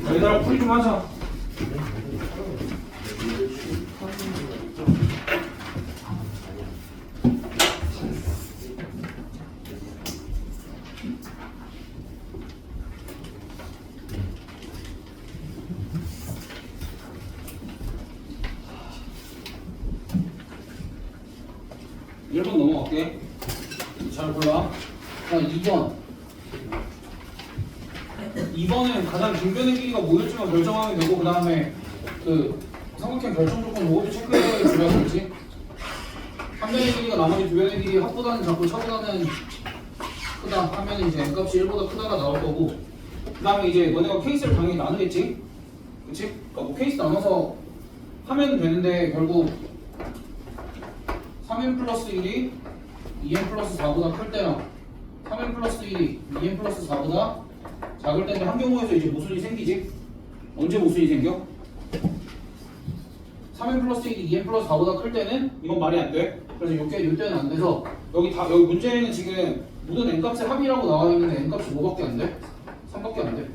얘들아 풀이 좀 하자. (1번) 넘어갈게. 잘 골라. 자, 2번. 2번은 가장 중변의 길이가 뭐일지만 결정하면 되고, 그 다음에 그 삼각형 결정 조건 모두 체크해야 주변이지. 한 변의 길이가 나머지 두 변의 길이 합보다는 작고 차보다는 크다 하면 이제 n값이 1보다 크다가 나올 거고, 그 다음에 이제 너네가 케이스를 당연히 나누겠지? 그치? 그러니까 뭐 케이스 나눠서 하면 되는데 결국 3n 플러스 1이 2n 플러스 4보다 클 때랑 3n 플러스 1이 2n 플러스 4보다 작을 때인데 한 경우에서 이제 모순이 생기지? 언제 모순이 생겨? 3n 플러스 1이 2n 플러스 4보다 클 때는 이건 말이 안 돼. 그래서 요때는 안 돼서 여기 문제에는 지금 모든 n값의 합이라고 나와 있는데 n값이 뭐밖에 안 돼? 3밖에 안 돼.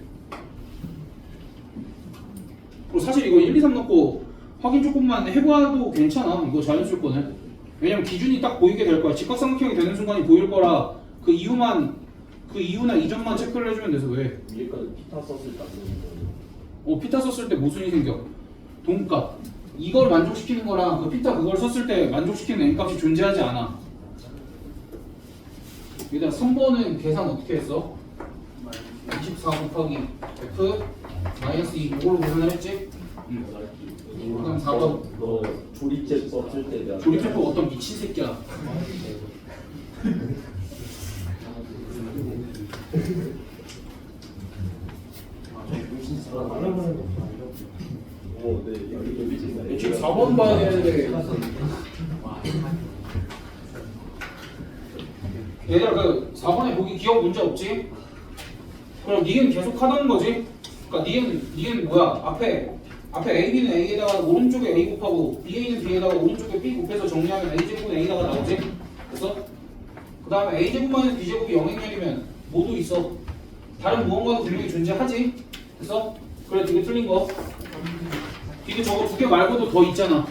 그리고 사실 이거 1, 2, 3 넣고 확인 조금만 해봐도 괜찮아. 이거 자연수일 거는. 왜냐면 기준이 딱 보이게 될 거야. 직각삼각형이 되는 순간이 보일 거라 그 이유나 이점만 체크를 해주면 돼서. 왜? 위에까지 피타 썼을 때 피타 썼을 때 모순이 생겨. 동값. 이걸 만족시키는 거랑 그 피타 그걸 썼을 때 만족시키는 n값이 존재하지 않아. 일단 3번은 계산 어떻게 했어? 24 곱하기 f 마이너스 2 이걸로 계산을 했지? 그다음 4번 너 조립제 썼을 때 내가 조립제법 어떤 미친 새끼야. 지금 4번 봐야 되는데 얘들아 그 4번에 보기 기억 문제 없지? 그럼 니은 계속 하다는 거지? 그러니까 니은 뭐야? 앞에 AB는 A에다가 오른쪽에 A 곱하고 BA는 B에다가 오른쪽에 B 곱해서 정리하면 A제곱은 A다가 나오지? 그래서 그 다음에 A제곱만은 B제곱이 영행렬이면 모두 있어. 다른 무언가도 분명히 존재하지? 그래서 그래 이게 틀린 거. 이게 저거 두 개 말고도 더 있잖아.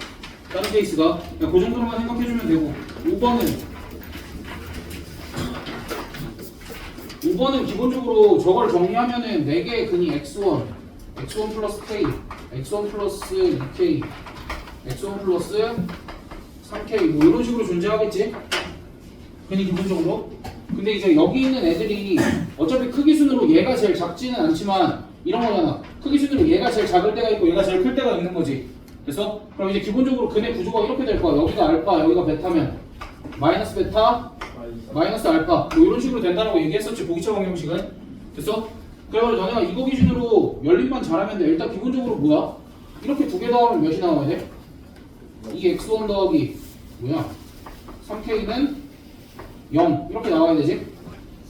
다른 케이스가. 그냥 그 정도로만 생각해주면 되고. 5번은 기본적으로 저걸 정리하면은 4개의 근이 x1 플러스 k, x1 플러스 2k, x1 플러스 3k 뭐 이런 식으로 존재하겠지? 근이 기본적으로. 근데 이제 여기 있는 애들이 어차피 크기 순으로 얘가 제일 작지는 않지만 이런 거잖아. 크기 순으로 얘가 제일 작을 때가 있고 얘가 제일 클 때가 있는 거지. 그래서 그럼 이제 기본적으로 근의 구조가 이렇게 될 거야. 여기가 알파, 여기가 베타면 마이너스 베타, 마이너스 알파 뭐 이런 식으로 된다라고 얘기했었지. 보기차 방정식은. 됐어? 그래서 너네가 이거 기준으로 열림만 잘하면 돼. 일단 기본적으로 뭐야? 이렇게 두 개 더하면 몇이 나와야 돼? 이 x1 더하기 뭐야? 3k는 0 이렇게 나와야 되지?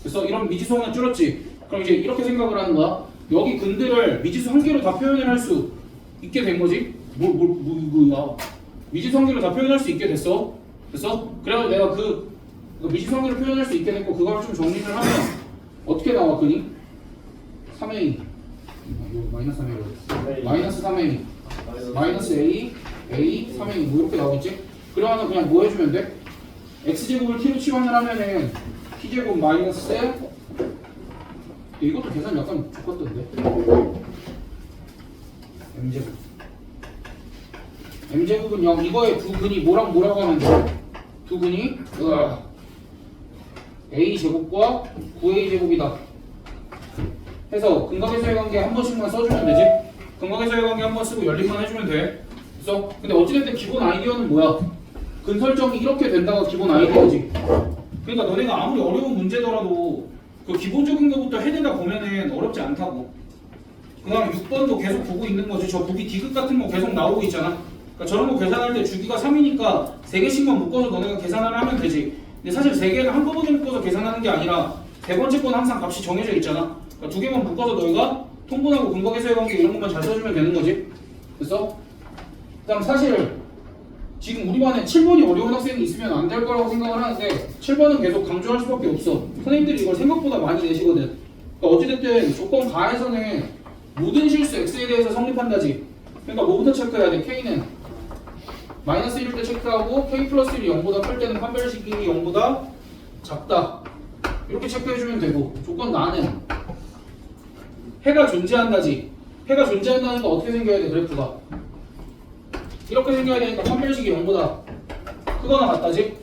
그래서 이런 미지수 하나 줄였지. 그럼 이제 이렇게 생각을 하는 거야. 여기 근들을 미지수 한 개로 다 표현을 할 수 있게 된 거지. 뭐야? 미지수 한 개로 다 표현할 수 있게 됐어. 그래서 그래서 내가 그 미지수 한 개로 표현할 수 있게 됐고 그걸 좀 정리를 하면 어떻게 나와 근이? 3a 마이너스 3a 마이너스 3a 마이너스 a 3a 뭐 이렇게 나오겠지? 그러면 그냥 뭐 해주면 돼? x제곱을 t로 치환을 하면은 t제곱 마이너스 이것도 계산 약간 좋았던데. m제곱은 0. 이거의 두 근이 뭐라고 하면 돼? 두 근이 a제곱과 9a제곱이다 해서 근각에서의 관계 한 번씩만 써주면 되지? 근각에서의 관계 한 번 쓰고 열림만 해주면 돼. 그래서 근데 어찌됐든 기본 아이디어는 뭐야? 근 설정이 이렇게 된다가 기본 아이디어지. 그러니까 너네가 아무리 어려운 문제더라도 그 기본적인 것부터 해내다 보면은 어렵지 않다고. 그 다음에 6번도 계속 보고 있는 거지. 저 보기 디귿 같은 거 계속 나오고 있잖아. 그러니까 저런 거 계산할 때 주기가 3이니까 3개씩만 묶어서 너네가 계산을 하면 되지. 근데 사실 3개를 한꺼번에 묶어서 계산하는 게 아니라 세 번째 건 항상 값이 정해져 있잖아. 그러니까 2개만 묶어서 너희가 통분하고 근각에서의 관계 이런 것만 잘 써주면 되는 거지. 그래서 그 다음 사실 지금 우리 반에 7번이 어려운 학생이 있으면 안 될 거라고 생각을 하는데 7번은 계속 강조할 수밖에 없어. 선생님들이 이걸 생각보다 많이 내시거든. 그러니까 어찌됐든 조건 가에서는 모든 실수 x에 대해서 성립한다지. 그러니까 뭐부터 체크해야 돼? k는 마이너스 1일 때 체크하고 k 플러스 1이 0보다 클 때는 판별식이 0보다 작다. 이렇게 체크해주면 되고 조건 나는 해가 존재한다지. 해가 존재한다는 거 어떻게 생겨야 돼? 그래프가 이렇게 생겨야 되니까 판별식이 0보다 크거나 같다지.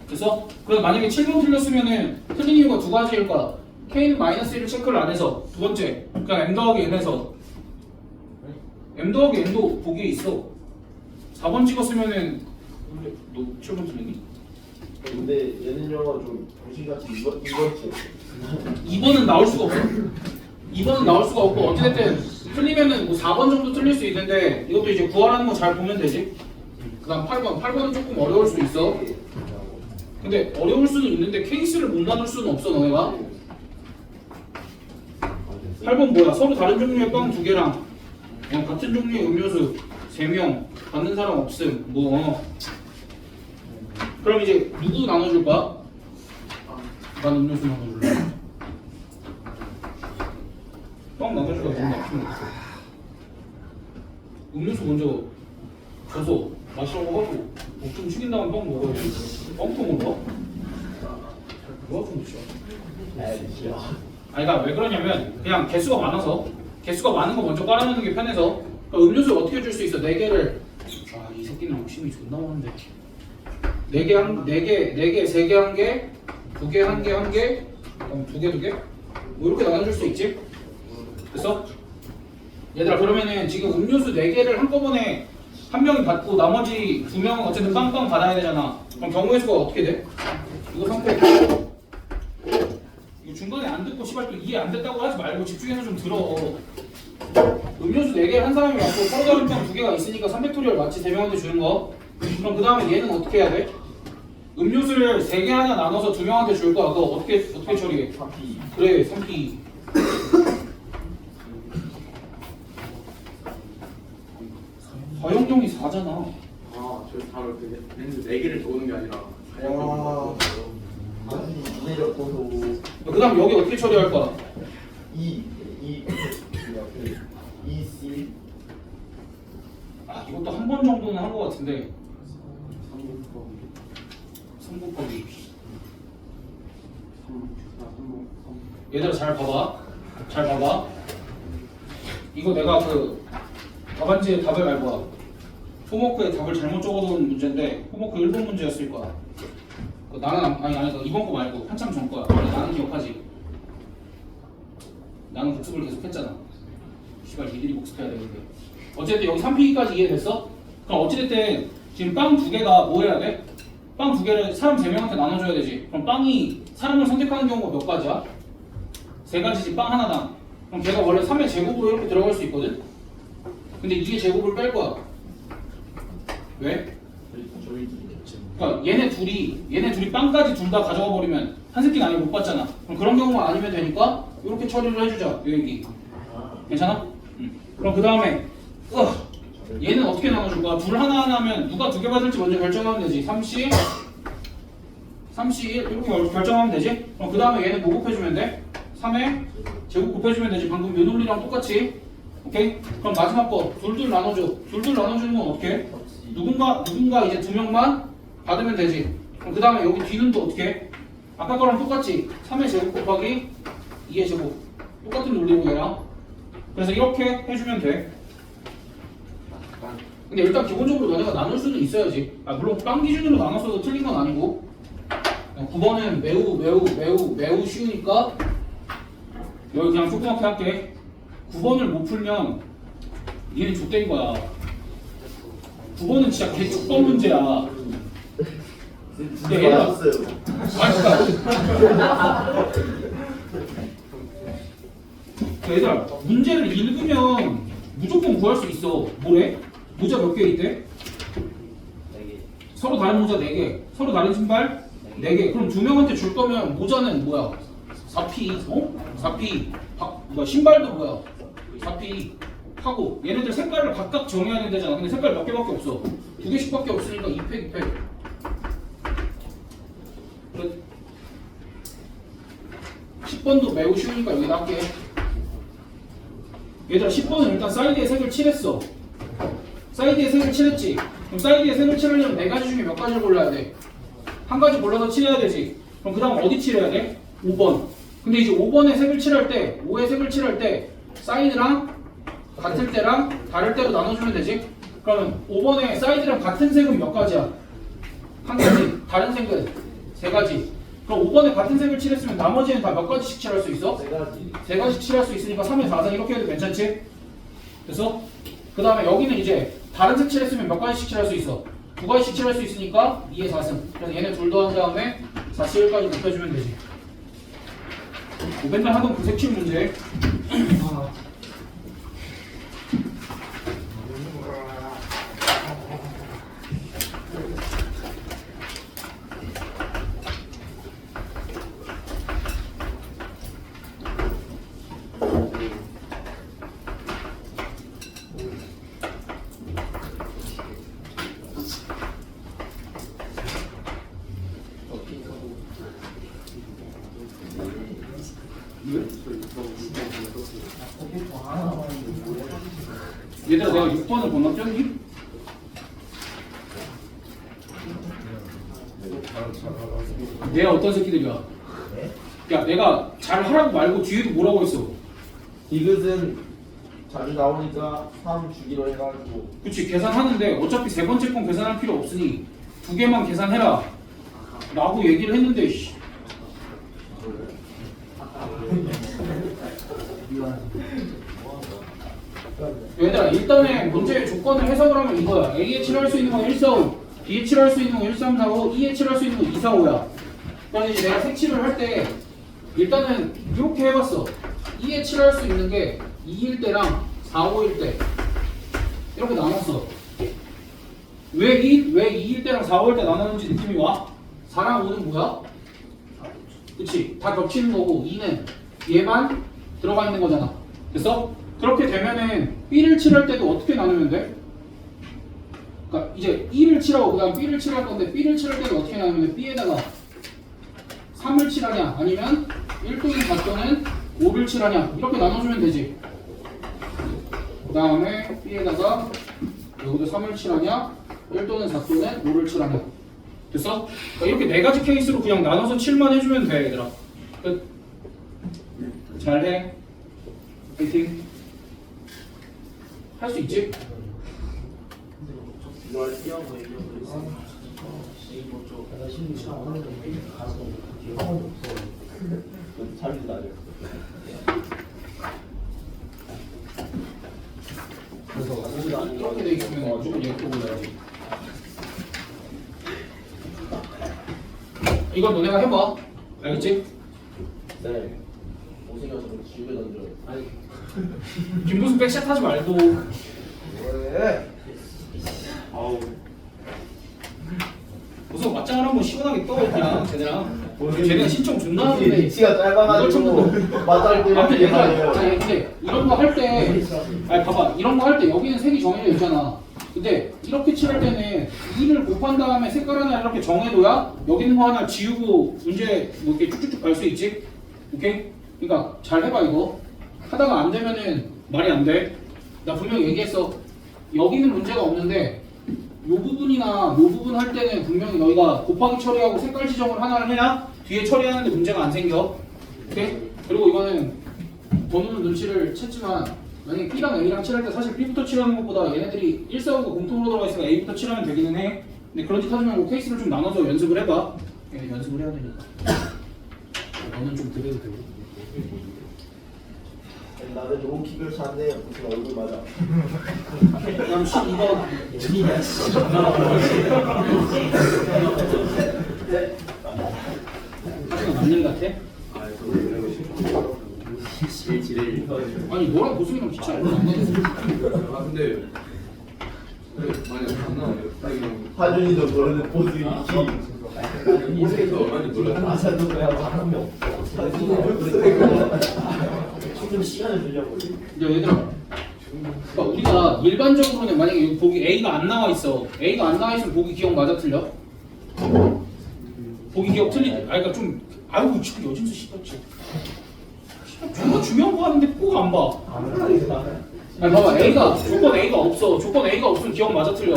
그래서 만약에 7번 틀렸으면은 틀린 이유가 두 가지일 거야. k는 마이너스 1을 체크를 안 해서, 두 번째 그냥 m 더하기 n에서 m 더하기 n도 보기에 있어. 4번 찍었으면은 너 7번 틀리니? 근데 얘는요 좀 정신같이 이번 2번은 나올 수가 없어. 2번은 나올 수가 없고 어찌됐든 틀리면은 뭐 4번 정도 틀릴 수 있는데 이것도 이제 구하라는 거 잘 보면 되지. 그 다음 8번은 조금 어려울 수 있어. 근데 어려울 수는 있는데 케이스를 못 나눌 수는 없어 너네가. 8번 뭐야? 서로 다른 종류의 빵 2개랑 같은 종류의 음료수 3명 받는 사람 없음. 그럼 이제 누구 나눠줄 거야? 난 음료수 나눠줄래. 빵 나눠줄까? 누구 나눠줄까? 음료수 먼저 줘서 마시라고 하고 좀 식인 다음 빵 먹어야지. 빵부터 먹어? 그거 같은 거죠. 아니 그러니까 왜 그러냐면 그냥 개수가 많아서 개수가 많은 거 먼저 깔아놓는 게 편해서. 그러니까 음료수 어떻게 줄 수 있어? 4개를. 아 이 새끼는 욕심이 존나 많은데 4개, 3개, 1개, 2개, 1개, 그럼 2개? 뭐 이렇게 나눠줄 수 있지? 됐어? 얘들아 그러면은 지금 음료수 4개를 한꺼번에 한 명이 받고 나머지 2명은 어쨌든 빵빵 받아야 되잖아. 그럼 경우의 수가 어떻게 돼? 이거 상태 이거 중간에 안 듣고 씨발 또 이해 안 됐다고 하지 말고 집중해서 좀 들어. 음료수 4개 한 사람이 받고 서로 다른 빵 2개가 있으니까 3팩토리얼 맞지? 3명한테 주는 거. 그럼 그 다음에 얘는 어떻게 해야 돼? 음료수를 3개 하나 나눠서 2명한테 줄 거야. 그거 어떻게 처리해? 3P. 그래 3P. 화용종이 4잖아. 저 바로 그 렌즈 4개를 도는 게 아니라 와. 내려 보도 그 다음 여기 어떻게 처리할 거야? E C 아 이것도 한 번 정도는 한 거 같은데. 삼국법이. 얘들아 잘 봐봐. 이거 내가 그 답안지에 답을 알 거야. 호모크에 답을 잘못 적어놓은 문제인데 호모크 1번 문제였을 거야. 나는 아니 이번 거 말고 한참 전 거야. 나는 기억하지. 나는 복습을 계속 했잖아. 씨발 니들이 복습해야 되는데. 어쨌든 여기 3P까지 이해됐어? 그럼 어찌됐든 지금 빵 2개가 뭐 해야 돼? 빵 2개를 사람 3명한테 나눠줘야 되지. 그럼 빵이 사람을 선택하는 경우가 몇 가지야? 3가지지. 빵 하나당. 그럼 걔가 원래 3의 제곱으로 이렇게 들어갈 수 있거든? 근데 2의 제곱을 뺄 거야. 왜? 저희 그러니까 얘네 둘이 빵까지 둘 다 가져가 버리면 한 새끼는 아예 못 받잖아. 그럼 그런 경우가 아니면 되니까 이렇게 처리를 해주자. 여기 괜찮아? 그럼 그 다음에 얘는 어떻게 나눠줄 거야? 둘 하나 하면 누가 2개 받을지 먼저 결정하면 되지. 3C 1 이렇게 결정하면 되지. 그럼 그 다음에 얘는 뭐 곱해주면 돼? 3에 제곱 곱해주면 되지. 방금 요 논리랑 똑같이. 오케이? 그럼 마지막 거 둘둘 나눠줘. 둘둘 나눠주는 건 어떻게 해? 누군가 이제 2명만 받으면 되지. 그럼 그 다음에 여기 뒤는 또 어떻게 해? 아까 거랑 똑같지? 3의 제곱 곱하기 2의 제곱 똑같은 논리고 얘랑. 그래서 이렇게 해주면 돼. 근데 일단 기본적으로 너네가 나눌 수는 있어야지. 물론 빵 기준으로 나눴어도 틀린 건 아니고 9번은 매우 쉬우니까 여기 그냥 조그맣게 할게. 9번을 못 풀면 얘는 족대인 거야. 9번은 진짜 개축번 문제야. 근데 얘가 맞았어요. 얘들아 문제를 읽으면 무조건 구할 수 있어. 뭐래? 모자 몇 개 있대? 4개. 서로 다른 모자 4개, 서로 다른 신발 4개. 그럼 2명한테 줄 거면 모자는 뭐야? 4P, 4P. 신발도 뭐야? 4P 하고 얘네들 색깔을 각각 정해야 된다잖아. 근데 색깔 몇 개밖에 없어. 두 개씩밖에 없으니까 2팩 2팩. 끝. 10번도 매우 쉬우니까 여기다 할게. 얘들아 10번은 일단 사이드에 색을 칠했어. 사이드에 색을 칠했지. 그럼 사이드에 색을 칠하려면 네 가지 중에 몇 가지를 골라야 돼? 한 가지 골라서 칠해야 되지. 그럼 그 다음 어디 칠해야 돼? 5번. 근데 이제 5번에 색을 칠할 때, 5에 색을 칠할 때 사이드랑 같을 때랑 다를 때로 나눠주면 되지. 그러면 5번에 사이드랑 같은 색은 몇 가지야? 한 가지. 다른 색은 세 가지. 그럼 5번에 같은 색을 칠했으면 나머지는 다 몇 가지씩 칠할 수 있어? 세 가지. 세 가지씩 칠할 수 있으니까 3의 4상 이렇게 해도 괜찮지? 그래서 그 다음에 여기는 이제 다른 색 칠했으면 몇 가지씩 칠할 수 있어? 두 가지씩 칠할 수 있으니까 2의 4승. 그래서 얘네 둘 더한 다음에 4C1까지 곱해주면 되지. 뭐 맨날 하던 그 색칠 문제. 얘들아 내가 6번을 건너뛰었니? 얘가 어떤 새끼들이야? 야 내가 잘 하라고 말고 뒤에도 뭐라고 했어? 디귿은 자주 나오니까 3 주기로 해가지고 그치 계산하는데 어차피 세 번째 건 계산할 필요 없으니 두 개만 계산해라 라고 얘기를 했는데 씨. 얘들아 일단은 문제의 조건을 해석을 하면 이거야. A에 칠할 수 있는 건 1, 4, 5 B에 칠할 수 있는 건 1, 3, 4, 5 E에 칠할 수 있는 건 2, 4, 5야. 그래서 이제 내가 색칠을 할 때 일단은 이렇게 해봤어. E에 칠할 수 있는 게 2일 때랑 4, 5일 때 이렇게 나눴어. 왜 2일 때랑 4, 5일 때 나눴는지 느낌이 와? 4랑 5는 뭐야? 그치? 다 겹치는 거고 2는 얘만 들어가 있는 거잖아. 그래서 그렇게 되면은 B를 칠할 때도 어떻게 나누면 돼? 그러니까 이제 2를 칠하고 그 다음 B를 칠할 건데 B를 칠할 때도 어떻게 나누면 돼? B에다가 3을 칠하냐 아니면 1 또는 4 또는 5를 칠하냐 이렇게 나눠주면 되지. 그 다음에 B에다가 여기도 3을 칠하냐 1 또는 4 또는 5를 칠하냐. 됐어? 그러니까 이렇게 네 가지 케이스로 그냥 나눠서 칠만 해주면 돼 얘들아. 끝. 잘해. 파이팅. 할 수 있지? 이걸 띄어서 얘기하고 있어. 내가 심리 시간 하는데 가서 뒤에 한 번도 없어. 자기도 나죠. 그래서 이렇게 돼 있으면 무조건 얘거 골라야지. 이건 너네가 해봐. 알겠지? 네. 못생겨서 집에 던져요. 아니 김도수 백샷 하지 말고. 왜? 아우. 우선 맞짱을 한번 시원하게 떠 그냥 쟤네랑. 쟤네가 신청 존나 하는데. 위치가 짧아가지고 맞다리 아무튼 때문에 얘들아, 자, 근데 이런 거 할 때, 아니 봐봐, 이런 거 할 때 여기는 색이 정해져 있잖아. 근데 이렇게 칠할 때는 2를 곱한 다음에 색깔 하나 이렇게 정해둬야 여기 있는 거 하나 지우고 문제 뭐 이렇게 쭉쭉쭉 갈 수 있지? 오케이? 그러니까 잘 해봐 이거. 하다가 안 되면은 말이 안 돼. 나 분명히 얘기했어. 여기는 문제가 없는데 요 부분이나 요 부분 할 때는 분명히 너희가 곱하기 처리하고 색깔 지정을 하나를 해야 뒤에 처리하는데 문제가 안 생겨. 오케이? 그리고 이거는 번호는 눈치를 챘지만 만약에 B랑 A랑 칠할 때 사실 B부터 칠하는 것보다 얘네들이 1, 4, 5가 공통으로 들어가 있으니까 A부터 칠하면 되기는 해. 근데 그런 짓 하지 말고 케이스를 좀 나눠서 연습을 해봐. 얘네 연습을 해야 되니까. 너는 좀 그래도 되고. 나는 로우킥을 찼네. 무슨 얼굴 맞아. 그럼 12번. 하지만 맞는 것 같아? 아, 저도 이러고 싶어. 지뢰. 아니 너랑 보승이랑 키 차이 얼마 안 나는데. 아, 근데 많이 안 나와요. 그냥 하준이도 모르는 포즈 위키. 모습에서 얼마인지 몰라요. 아사도 그냥 사람이 없어. 좀 시간을 주려고. 이제 얘들아 그러니까 우리가 일반적으로는 만약에 여기 보기 A가 안 나와 있어. A가 안 나와 있으면 보기 기억 맞아 틀려? 보기 기억 틀리지. 아 그러니까 좀 아이고 지금 여진수 씨발지. 존나 중요한 거 하는데 꼭 안 봐. 아니 봐봐 A가 조건 A가 없어. 조건 A가 없으면 기억 맞아 틀려.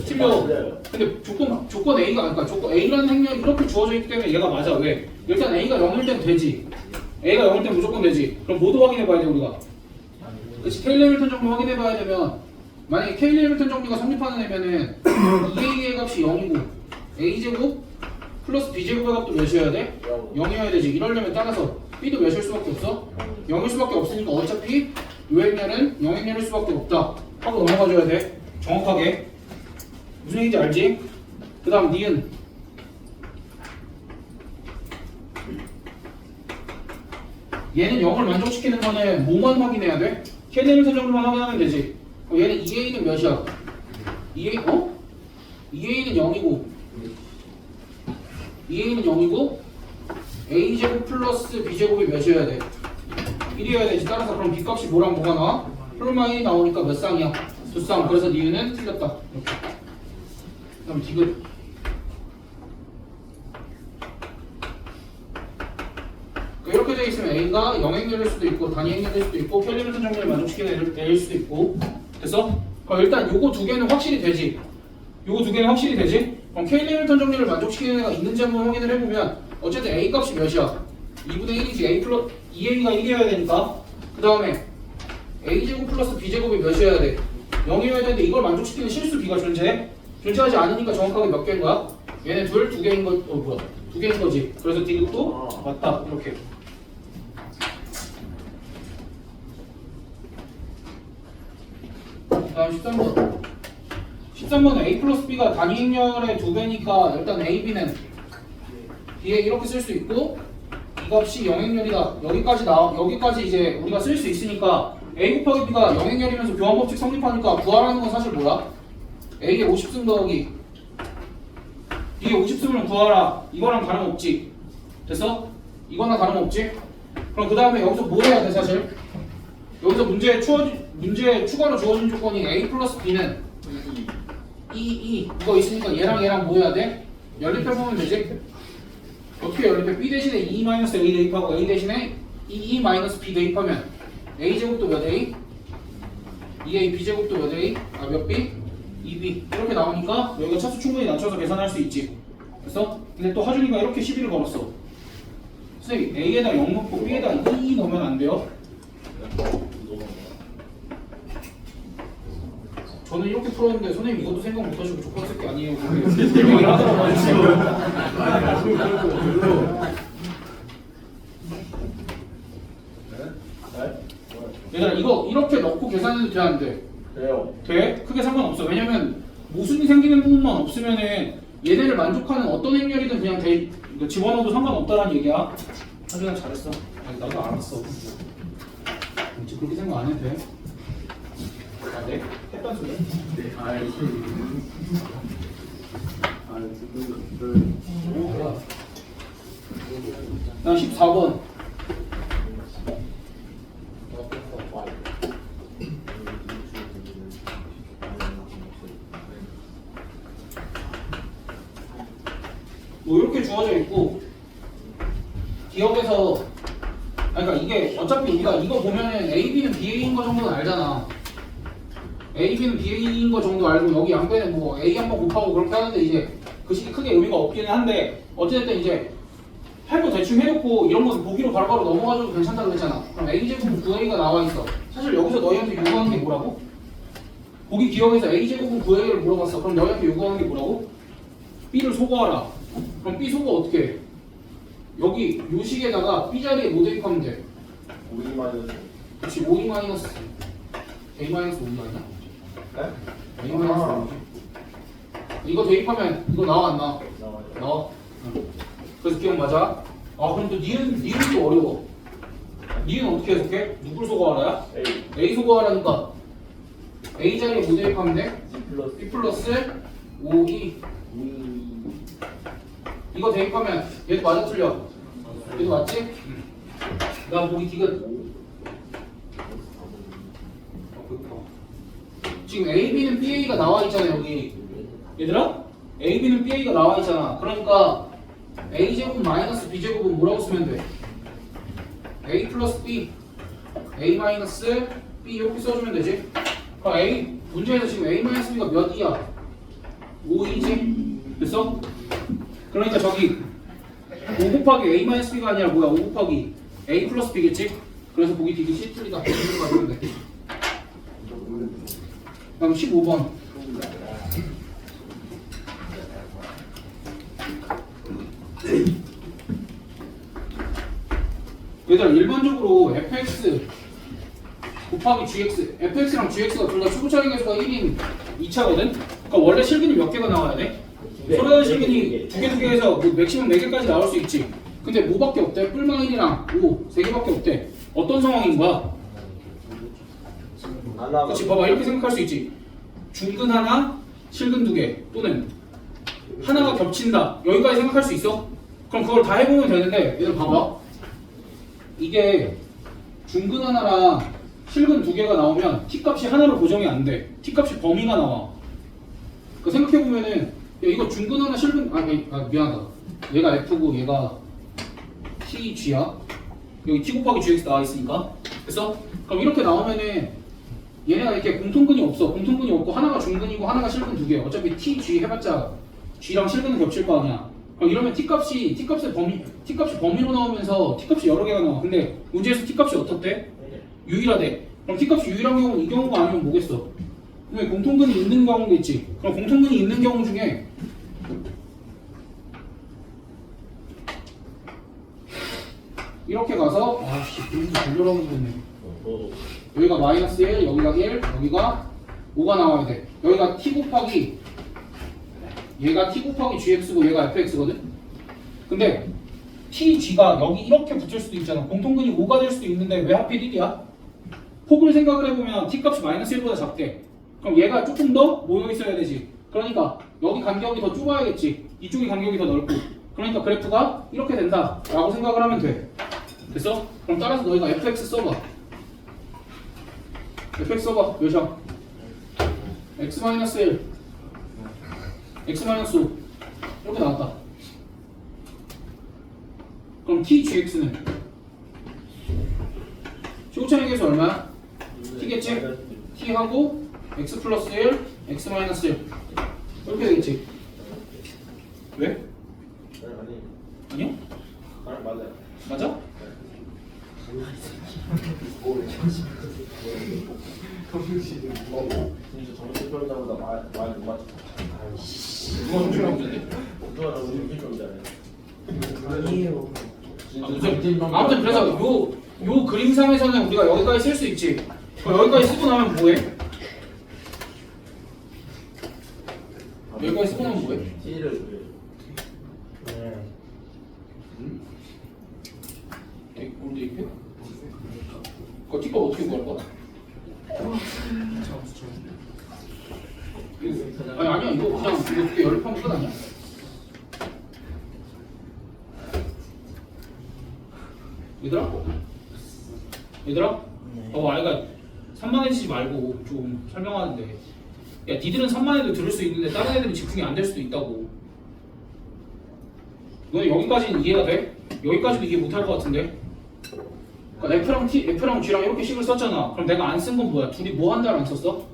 틀려. 근데 조건 A가 그러니까 조건 A라는 행렬이 이렇게 주어져 있기 때문에 얘가 맞아. 왜? 일단 A가 0일 때는 되지. A가 0일 때는 무조건 되지. 그럼 모두 확인해 봐야 돼 우리가. 그렇지. 케일리 해밀턴 정리 확인해 봐야 되면 만약에 케일리 해밀턴 정리가 성립하는 애면은 2A의 값이 0이고 A제곱 플러스 B제곱의 값도 몇이어야 돼? 0이어야 되지. 이러려면 따라서 B도 몇일 수밖에 없어? 0일 수밖에 없으니까 어차피 요행렬은 0행렬일 수밖에 없다 하고 넘어가줘야 돼. 정확하게. 무슨 얘기인지 알지? 그 다음 니은 얘는 0을 만족시키는 거는 뭐만 확인해야 돼? 케일리 해밀턴 정리만 확인하면 되지. 얘는 2A는 몇이야? 2A, 2A는 0이고 2A는 0이고 A제곱 플러스 B제곱이 몇이어야 돼? 1이어야 되지. 따라서 그럼 B값이 뭐랑 뭐가 나와? 플루마인이 나오니까 몇 쌍이야? 2쌍. 그래서 니은은 틀렸다. 이렇게. 그 다음 디귿 이렇게 되어 있으면 A가 영행렬일 수도 있고 단위행렬일 수도 있고 케일리 해밀턴 정리를 만족시키는 애일 수도 있고. 됐어? 그럼 일단 요거 두 개는 확실히 되지. 요거 두 개는 확실히 되지? 그럼 케일리 해밀턴 정리를 만족시키는 애가 있는지 한번 확인을 해보면 어쨌든 A 값이 몇이야? 2분의 1이지. A 플러스 2A가 1이어야 되니까. 그 다음에 A제곱 플러스 B제곱이 몇이어야 돼? 0이어야 되는데 이걸 만족시키는 실수 B가 존재해? 존재하지 않으니까 정확하게 몇 개인 거야? 얘네 두 개인 거, 뭐야? 두 개인 거지. 그래서 디귿도 맞다. 이렇게. 다음 13번. 13번은 A 플러스 B가 단위 행렬의 2배니까 일단 A, B는 B에 이렇게 쓸 수 있고 이 값이 영행렬이다. 여기까지 이제 우리가 쓸 수 있으니까 A 곱하기 B가 영행렬이면서 교환법칙 성립하니까 구하라는 건 사실 뭐야? A에 50승 더하기 B에 50승을 구하라. 이거랑 다름없지. 됐어? 이거랑 다름없지? 그럼 그 다음에 여기서 뭐 해야 돼 사실? 여기서 문제에 추가로 주어진 조건이 A 플러스 B는 이거 있으니까 얘랑 뭐 해야 돼? 연립해 보면 되지? 어떻게 연립해? B 대신에 2-A 대입하고 A 대신에 2-B 대입하면 A제곱도 몇 A? 2A, B제곱도 몇 A? 몇 B? 2B 이렇게 나오니까 여기가 차수 충분히 낮춰서 계산할 수 있지. 그래서 근데 또 하준이가 이렇게 시비를 걸었어. 선생님 A에다 0 넣고 B에다 2 넣으면 안 돼요? 저는 이렇게 풀었는데 선생님 이것도 생각 못하시고 조건 쓸 게 아니에요. 얘기를 하더라고요. 얘들아 이거 이렇게 넣고 계산해도 돼 안 돼? 돼요. 돼? 크게 상관없어. 왜냐면 모순이 생기는 부분만 없으면은 얘네를 만족하는 어떤 행렬이든 그냥 집어넣어도 상관없다라는 얘기야. 하준아 잘했어. 아니, 나도 알았어. 이제 그렇게 생각 안 해도 돼. 아, 네? 했단 소리야? 네, 다음 14번. 뭐 이렇게 주어져 있고 기억에서 그러니까 이게 어차피 우리가 이거 보면은 A, B는 BA인 거 정도는 알잖아. A, B는 BA인 거 정도 알고 여기 양변에 뭐 A 한번 곱하고 그렇게 하는데 이제 그 식이 크게 의미가 없기는 한데 어쨌든 이제 할 거 대충 해놓고 이런 것은 보기로 바로바로 넘어가줘도 괜찮다고 그랬잖아. 그럼 A제곱은 9A가 나와 있어. 사실 여기서 너희한테 요구하는 게 뭐라고? 보기 기억에서 A제곱은 9A를 물어봤어. 그럼 너희한테 요구하는 게 뭐라고? B를 소거하라. 그럼 B 소거 어떻게 해? 여기 요 식에다가 B 자리에 뭐 대입하면 돼? 5이 마이너스. 그렇지 5E 마이너스 A 마이너스 5 아니야? 네? A 마이너스 5 이거 대입하면 이거 나와 안 나와? 나와요. 나와. 응. 그래서 기억 맞아? 아 그럼 또 니은도 어려워. 니은 어떻게 해석해? 누굴 소거하라야? A 소거하라니까 A 자리에 뭐 대입하면 돼? B 플러스 5E 이거 대입하면 얘도 맞아 틀려? 얘도 맞지? 응. 나 보기 디귿 지금 AB는 BA가 나와 있잖아 여기. 얘들아? AB는 BA가 나와 있잖아. 그러니까 A제곱 마이너스 B제곱은 뭐라고 쓰면 돼? A 플러스 B A 마이너스 B 이렇게 써주면 되지. 그럼 A 문제에서 지금 A 마이너스 B가 몇 이야? 5이지? 됐어? 그러니까 저기 5 곱하기 A 마이너스 B가 아니라 뭐야? 5 곱하기 A 플러스 B겠지? 그래서 보기 되게 C틀리다. 이렇게 가지면 돼. 그럼 15번. 얘들아 일반적으로 fx 곱하기 gx, fx랑 gx가 둘 다 추구차례 계수가 1인 2차거든? 그러니까 원래 실근이 몇 개가 나와야 돼? 서로 다른 실근이 두 개 해서 뭐 맥시멈 4개까지 나올 수 있지. 근데 뭐밖에 없대? 뿔망 1이랑 5, 3개밖에 없대. 어떤 상황인 거야? 하나가 그렇지, 봐봐 이렇게 생각할 수 있지. 중근 하나, 실근 2개 또는 하나가 겹친다. 여기까지 생각할 수 있어? 그럼 그걸 다 해보면 되는데 얘들 봐봐. 이게 중근 하나랑 실근 2개가 나오면 t값이 하나로 고정이 안 돼. t값이 범위가 나와. 그 생각해보면은 야, 이거 중근 하나 실근 미안하다. 얘가 f고 얘가 tg야. 여기 t 곱하기 gx 나와 있으니까. 됐어? 그럼 이렇게 나오면은 얘네가 이렇게 공통근이 없어. 공통근이 없고 하나가 중근이고 하나가 실근 2개. 어차피 tg 해봤자 g랑 실근은 겹칠 거 아니야. 그럼 이러면 t값이 범위로 나오면서 t값이 여러 개가 나와. 근데 문제에서 t값이 어떻대? 유일하대. 그럼 t값이 유일한 경우는 이 경우가 아니면 뭐겠어? 그러면 공통근이 있는 경우겠지. 그럼 공통근이 있는 경우 중에 이렇게 가서 아씨 분수 돌려라고 했네. 여기가 마이너스 1, 여기가 1, 여기가 5가 나와야 돼. 여기가 t 곱하기 얘가 t 곱하기 gx고 얘가 fx거든? 근데 tg가 여기 이렇게 붙을 수도 있잖아. 공통근이 5가 될 수도 있는데 왜 하필 1이야? 폭을 생각을 해보면 t값이 마이너스 1보다 작대. 그럼 얘가 조금 더 모여 있어야 되지. 그러니까 여기 간격이 더 좁아야겠지. 이쪽이 간격이 더 넓고. 그러니까 그래프가 이렇게 된다 라고 생각을 하면 돼. 됐어? 그럼 따라서 너희가 fx 써봐. fx 써봐. 몇이야? x-1 x-5 이렇게 나왔다. 그럼 tgx는 최고차례 계수 얼마야? t겠지? t하고 x 플러스 1, x 마이너스 1 이렇게 되겠지? 왜? 아니 아니요? 맞아요. 맞아? 진짜 정신 별자보다 말못 맞췄어. 누가 정신을 없는데? 누가 정신 별자네. 아니에요. 아무튼 그래서 요 그림상에서는 우리가 여기까지 쓸 수 있지. 그럼 여기까지 쓰고 나면 뭐해? 여기까지 쓰고 나면 뭐해? T를 네. 뭔데 이게? 그거 티값 어떻게 구할 거야? 아니야 이거 그냥 이거 두개 열입하면 끝 아니야? 얘들아? 아이가 산만해지지 말고 좀 설명하는데 야 니들은 산만해도 들을 수 있는데 다른 애들은 집중이 안 될 수도 있다고. 너는 여기까지는 이해가 돼? 여기까지도 이해 못할 것 같은데? 그러니까 F랑 G랑 이렇게 식을 썼잖아. 그럼 내가 안 쓴 건 뭐야? 둘이 뭐 한다를 안 썼어?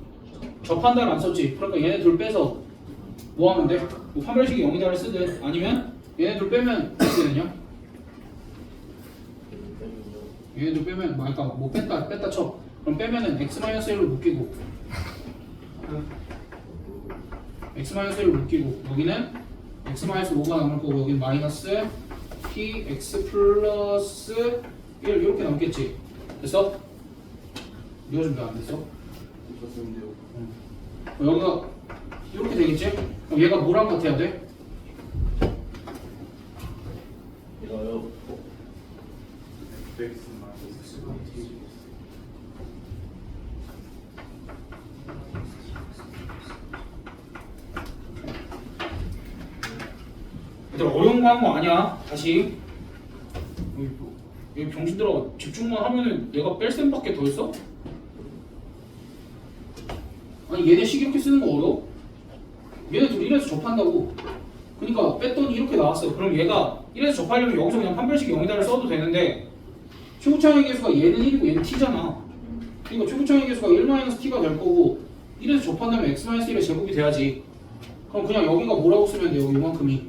접한다를 안 썼지. 그러니까 얘네 둘 빼서 뭐 하면 돼? 뭐 판별식이 0이다를 쓰든 아니면 얘네 둘 빼면 어떻게 되냐? 얘네 둘 빼면 그러니까 뭐 뺐다 쳐. 그럼 빼면은 x-1을 묶이고 x-1을 묶이고 여기는 x-5가 남을 거고 여기는 마이너스 p x 플러스 1 이렇게 남겠지. 됐어? 이거 준비 안 됐어? 여기가 이렇게 되겠지? 그럼 얘가 뭐랑 같아야 돼? 이거요. 얘들 어려운 거 한 거 아니야. 다시 여기 병신들아 집중만 하면은 얘가 뺄셈밖에 더 있어? 아니 얘네 식 이렇게 쓰는 거 어려워? 얘네 둘 1에서 접한다고. 그러니까 뺐더니 이렇게 나왔어요. 그럼 얘가 1에서 접하려면 여기서 그냥 판별식 0이다를 써도 되는데 최고차의 개수가 얘는 1이고 얘는 t잖아. 그러니까 최고차의 개수가 1-t가 될 거고 1에서 접한다면 x-1의 제곱이 돼야지. 그럼 그냥 여기가 뭐라고 쓰면 돼요? 요만큼이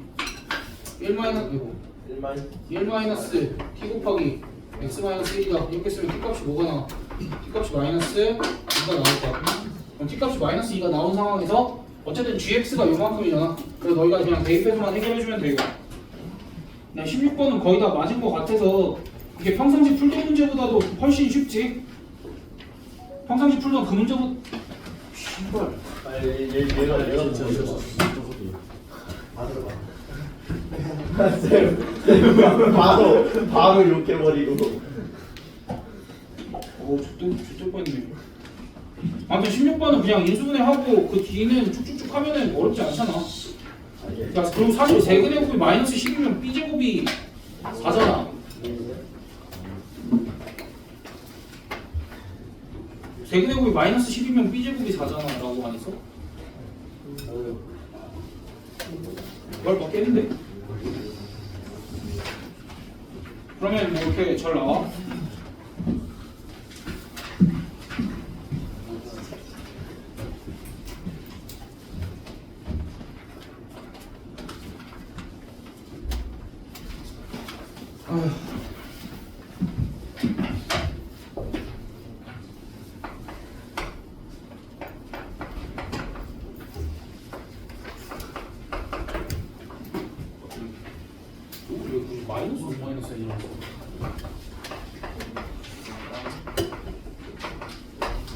1- 1-t 곱하기 x-1이다. 이렇게 쓰면 t값이 뭐가 나와? t값이 마이너스 2가 나올 거야. 그럼 t값이 마이너스 2가 나온 상황에서 어쨌든 gx가 요만큼이잖아. 그래서 너희가 그냥 대입해서만 해결해주면 돼 이거. 16번은 거의 다 맞은 것 같아서 이게 평상시 풀던 문제보다도 훨씬 쉽지. 평상시 풀던 그 문제보다 씨발. 얘가 진짜 이거 바로 욕해버리고. 오, 죽을 뻔했네. 아무튼 16번은 그냥 인수분해하고 그 뒤는 쭉쭉쭉 하면은 어렵지 않잖아. 야, 그리고 사실 세근의 곱이 마이너스 10이면 b제곱이 4잖아. 세근의 곱이 마이너스 10이면 b제곱이 4잖아 라고 안 했어? 말 바뀌었는데? 그러면 뭐 이렇게 잘 나와? 마이너스 5 마이너스 1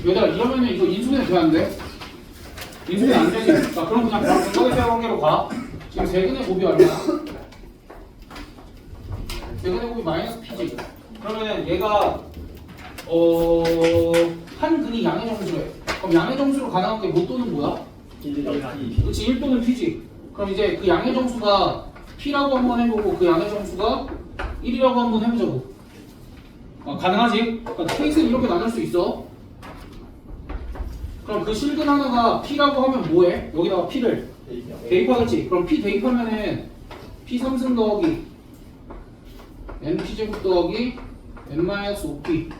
얘들아 이러면은 이거 인수분해 돼야 안 돼? 인수분해 안 되지. 자 그럼 그냥 분모대세 관계로 가. 지금 세근의 곱이 얼마야? 세근의 곱이 마이너스 p지. 그러면 얘가 한 근이 양의 정수래. 그럼 양의 정수로 가능한 게 뭐 또는 뭐야? 그렇지 1 또는 p지. 그럼 이제 그 양의 정수가 p라고 한번 해보고 그 양의 정수가 1이라고 한번 해보자고. 가능하지? 그러니까 케이스는 이렇게 나눌 수 있어. 그럼 그 실근 하나가 p라고 하면 뭐해? 여기다가 p를 대입하겠지. 그럼 p 대입하면은 p 3승 더하기 np제곱 더하기 n-5p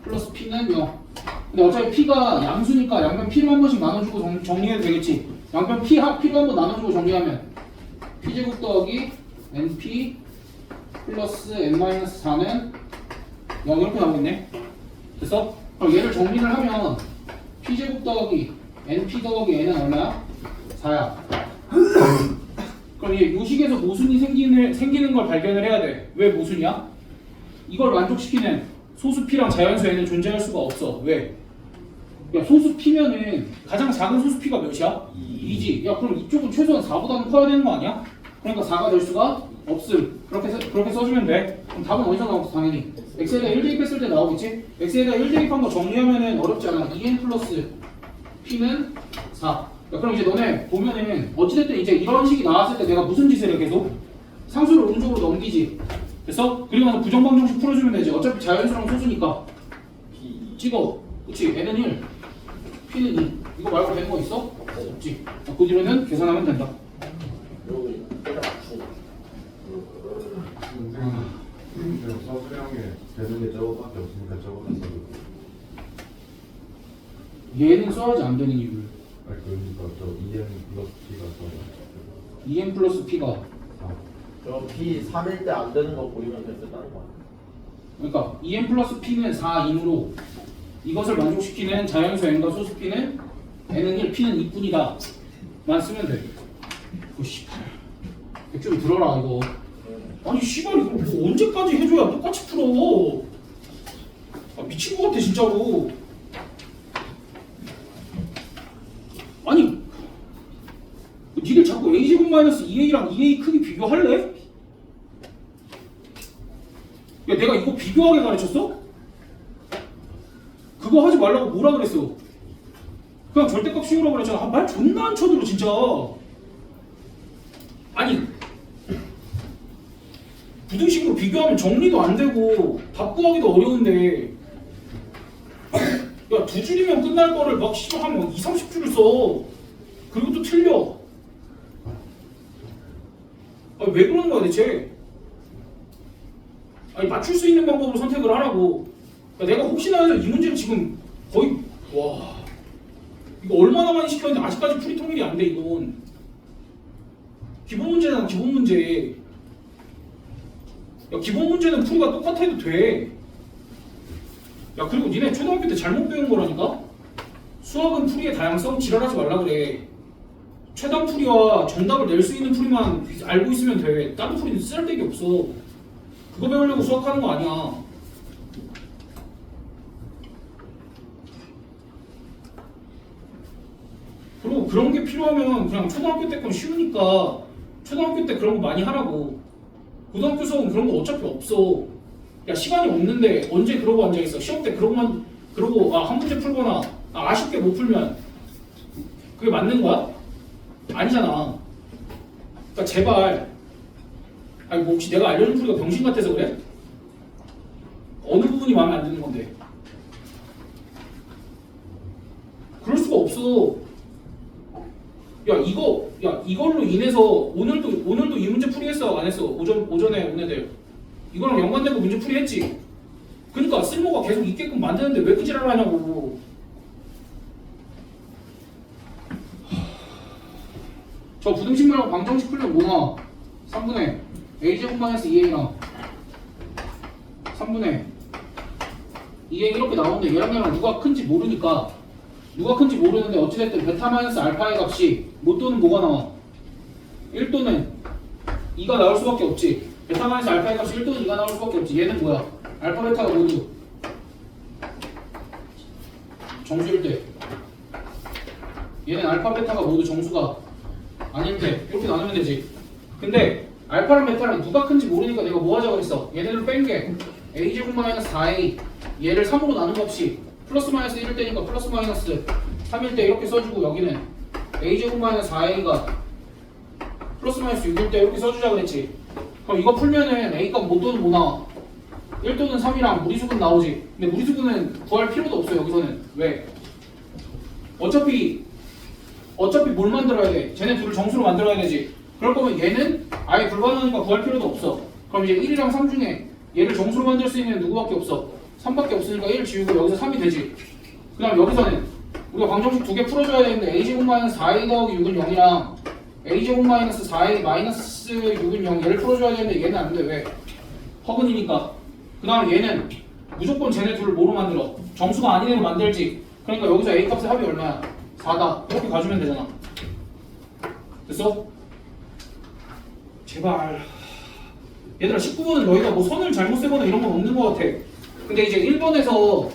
플러스 p는 0. 근데 어차피 p가 양수니까 양변 p를 한 번씩 나눠주고 정리해도 되겠지. 양변 p를 한 번 나눠주고 정리하면 p제곱 더하기 np 플러스 n-4는 0 이렇게 나오겠네. 됐어? 그럼 얘를 정리를 하면 p제곱 더하기 np 더하기 n은 얼마야? 4야. 그럼 얘 요식에서 모순이 생기는 걸 발견을 해야 돼. 왜 모순이야? 이걸 만족시키는 소수 p랑 자연수 n은 존재할 수가 없어. 왜? 야 소수 p면은 가장 작은 소수 p가 몇이야? 2지. 야 그럼 이쪽은 최소한 4보다는 커야 되는 거 아니야? 그러니까 4가 될 수가 없음. 그렇게 써주면 돼. 그럼 답은 어디서 나오겠어? 당연히 x에다 1 대입했을 때 나오겠지? x에다 1 대입한 거 정리하면은 어렵지 않아. 2n 플러스 p는 4. 야, 그럼 이제 너네 보면은 어찌됐든 이제 이런 식이 나왔을 때 내가 무슨 짓을 해 계속? 상수를 오른쪽으로 넘기지. 됐어? 그리고 나서 부정방정식 풀어주면 되지. 어차피 자연수랑 소수니까 찍어. 그치? n은 1 p는 2. 이거 말고 되는 거 있어? 없지. 그 뒤로는 계산하면 된다. 여기 빼다 맞추고. 서술형에 되는 게 저거밖에 없으니까 저거 써도 얘는 써야지 안 되는 이유를. 그러니까 저 EM 플러스 T가 써 2n 플러스 p가 저 P 3일 때 안 되는 거 보이면 됐다는 거 아니야? 그러니까 2n 플러스 p는 4이므로 이것을 만족시키는 자연수 n과 소수 p는 n은 1, p는 2뿐이다 만 쓰면 돼. 그 씨발 좀 들어라 이거. 아니 씨발 이거 뭐 언제까지 해줘야 똑같이 풀어. 아, 미친 것 같아 진짜로. 아니 니들 자꾸 a제곱 마이너스 2a랑 2a 크기 비교할래? 야 내가 이거 비교하게 가르쳤어? 그거 하지 말라고 뭐라 그랬어? 그냥 절대값 씌우라고 그랬잖아. 말 존나 안 쳐들어 진짜. 아니 부등식으로 비교하면 정리도 안 되고 답 구하기도 어려운데 야, 두 줄이면 끝날 거를 막 씨발 한 2, 30줄을 써. 그리고 또 틀려. 아니, 왜 그러는 거야 대체? 아니, 맞출 수 있는 방법으로 선택을 하라고. 야, 내가 혹시나 해서 이 문제를 지금 거의 와 이거 얼마나 많이 시켰는데 아직까지 풀이 통일이 안 돼. 이건 기본 문제잖아. 기본 문제. 야, 기본 문제는 풀이가 똑같아도 돼. 야, 그리고 니네 초등학교 때 잘못 배운 거라니까? 수학은 풀이의 다양성 지랄하지 말라 그래. 최단 풀이와 정답을 낼 수 있는 풀이만 알고 있으면 돼. 다른 풀이는 쓸데기 없어. 그거 배우려고 수학하는 거 아니야. 그리고 그런 게 필요하면 그냥 초등학교 때 건 쉬우니까 초등학교 때 그런 거 많이 하라고. 고등학교 수업은 그런 거 어차피 없어. 야, 시간이 없는데 언제 그러고 앉아있어. 시험 때 그러고만 그러고 한 문제 풀거나 아쉽게 못 풀면 그게 맞는 거야? 아니잖아. 그러니까 제발. 아니 뭐 혹시 내가 알려준 풀이가 병신 같아서 그래? 어느 부분이 마음에 안 드는 건데? 그럴 수가 없어. 이걸로 인해서 오늘도 이 문제 풀이했어 안 했어? 오전에 오늘들 이거랑 연관된 거 문제 풀이했지. 그러니까 쓸모가 계속 있게끔 만드는데 왜 그 지랄을 하냐고. 저 부등식물하고 방정식 풀면 뭐 나와? 3분의 a제곱 마이너스 2a랑 3분의 2a 이렇게 나오는데 얘랑 얘랑 누가 큰지 모르니까 누가 큰지 모르는데 어찌됐든 베타 마이너스 알파의 값이 못 또는 뭐가 나와? 1 또는 2가 나올 수밖에 없지. 베타 마이너스 알파의 값이 1 또는 2가 나올 수밖에 없지. 얘는 뭐야? 알파 베타가 모두 정수일 때 얘는 알파 베타가 모두 정수가 아닌데 이렇게 나누면 되지. 근데 알파랑 베타랑 누가 큰지 모르니까 내가 뭐 하자고 그랬어? 얘네를 뺀 게 a제곱 마이너스 4a 얘를 3으로 나눈 값이 플러스 마이너스 1일 때니까 플러스 마이너스 3일 때 이렇게 써주고 여기는 a제곱 마이너스 4a가 플러스 마이너스 6일 때 이렇게 써주자 그랬지. 그럼 이거 풀면은 a값 못 또는 뭐 나와? 1 또는 3이랑 무리수분 나오지. 근데 무리수분은 구할 필요도 없어 여기서는. 왜? 어차피 뭘 만들어야 돼? 쟤네 둘을 정수로 만들어야 되지. 그럴 거면 얘는 아예 불가능하니까 구할 필요도 없어. 그럼 이제 1이랑 3 중에 얘를 정수로 만들 수 있는 누구밖에 없어? 3밖에 없으니까 1 지우고 여기서 3이 되지. 그 다음 여기서는 우리가 방정식 두 개 풀어줘야 되는데 a제곱 마이너스 4a 더하기 6은 0이랑 a제곱 마이너스 4a 마이너스 6은 0 얘를 풀어줘야 되는데 얘는 안 돼. 왜? 허근이니까. 그 다음 얘는 무조건 쟤네 둘을 뭐로 만들어? 정수가 아닌 애로 만들지. 그러니까 여기서 a 값의 합이 얼마야? 4다. 이렇게 가주면 되잖아. 됐어? 제발. 얘들아 19번은 너희가 뭐 선을 잘못 세거나 이런 건 없는 것 같아. 근데 이제 1번에서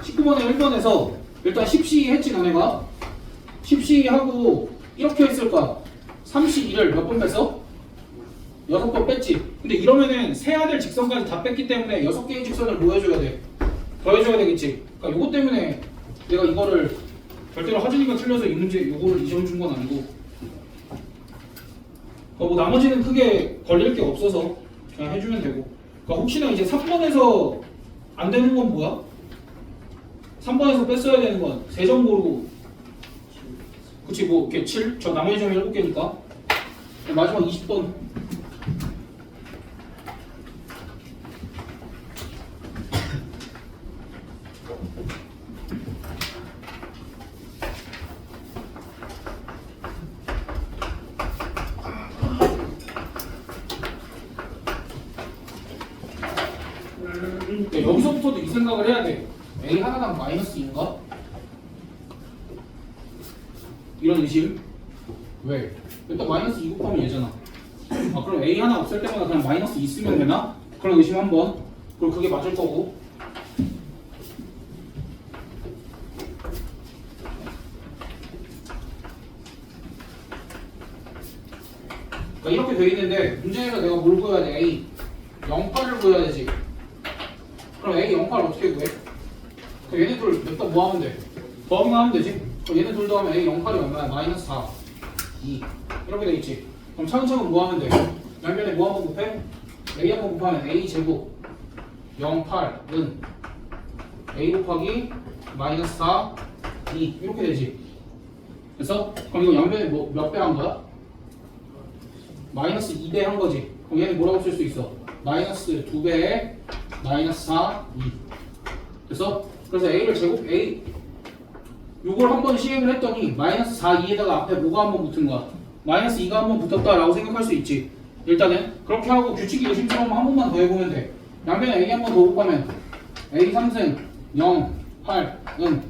19번에 1번에서 일단 10시 했지 너네가? 10시 하고 이렇게 했을 거야. 32를 몇 번 뺐어? 6번 뺐지. 근데 이러면은 세야 될 직선까지 다 뺐기 때문에 6개의 직선을 뭐 해줘야 돼? 더해줘야 되겠지. 그러니까 요거 때문에 내가 이거를 절대로 하준이가 틀려서 이 문제 요거를 2점 준 건 아니고 뭐 나머지는 크게 걸릴 게 없어서 그냥 해주면 되고. 그러니까 혹시나 이제 3번에서 안 되는 건 뭐야? 3번에서 뺐어야 되는 건 3점 고르고 그치 뭐 이렇게 7? 저 나머지 점이 7개니까 마지막 20번 여기서부터도 이 생각을 해야 돼. A 하나당 마이너스 2인가? 이런 의심? 왜? 일단 마이너스 2 곱하면 얘잖아. 그럼 A 하나 없을 때마다 그냥 마이너스 2 쓰면 되나? 그런 의심 한번. 그럼 그게 맞을 거고. 그러니까 이렇게 돼 있는데 문제에서 내가 뭘 구해야 돼? A 0,8을 구해야 되지. 그럼 A 0,8 어떻게 구해? 그럼 얘네 둘 몇번 뭐 하면 돼? 더하기만 하면 되지? 그럼 얘네 둘 더하면 A 0,8이 얼마야? 마이너스 4, 2 이렇게 돼 있지. 그럼 차근차근 뭐 하면 돼? 양변에 뭐 한번 곱해? A 한번 곱하면 A 제곱 0,8은 a 곱하기 마이너스 4 2 이렇게 되지. 그래서 그럼 이거 양변에 뭐 몇 배 한 거야? 마이너스 2배 한 거지. 그럼 얘는 뭐라고 쓸 수 있어? 마이너스 2배에 마이너스 4 2. 그래서 a를 제곱 a 요걸 한번 시행을 했더니 마이너스 4 2에다가 앞에 뭐가 한번 붙은 거야? 마이너스 2가 한번 붙었다라고 생각할 수 있지. 일단은 그렇게 하고 규칙이 의심처럼 한 번만 더 해보면 돼. 양변에 a 한번 더 곱하면 a 3승 0 8은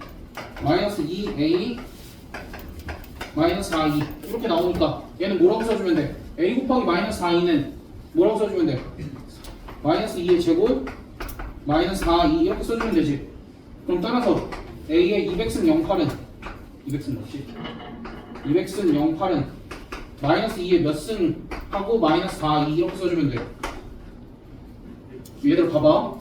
마이너스 2a 마이너스 4 2 이렇게 나오니까 얘는 뭐라고 써주면 돼? a 곱하기 마이너스 4 2는 뭐라고 써주면 돼? 마이너스 2의 제곱 마이너스 4 2 이렇게 써주면 되지. 그럼 따라서 a의 200승 08은 200승 맞지? 200승 08은 마이너스 2의 몇 승 하고 마이너스 4 2 이렇게 써주면 돼. 얘들 봐봐.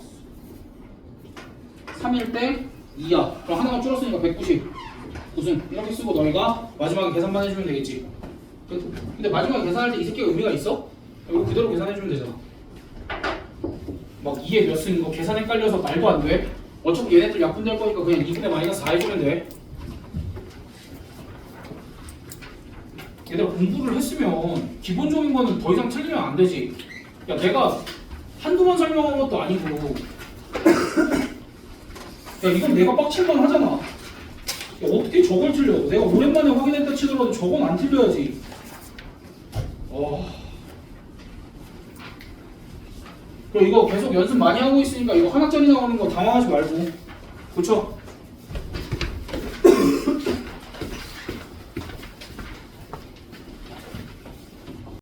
3일 때 2야. 그럼 하나가 줄었으니까 199승 이렇게 쓰고 너희가 마지막에 계산만 해주면 되겠지. 근데 마지막에 계산할 때 이 새끼가 의미가 있어? 이거 그대로 계산해주면 되잖아. 막 2에 몇 승 이거 계산 헷갈려서 말도 안 돼. 어차피 얘네들 약분될 거니까 그냥 2분의 마이너스 4 해주면 돼. 얘들아 공부를 했으면 기본적인 거는 더 이상 틀리면 안 되지. 야 내가 한두 번 설명한 것도 아니고 야 이건 내가 빡칠만 하잖아. 야 어떻게 저걸 틀려? 내가 오랜만에 확인했다 치더라도 저건 안 틀려야지. 그리고 이거 계속 연습 많이 하고 있으니까 이거 하나짜리 나오는 거 당황하지 말고. 그쵸?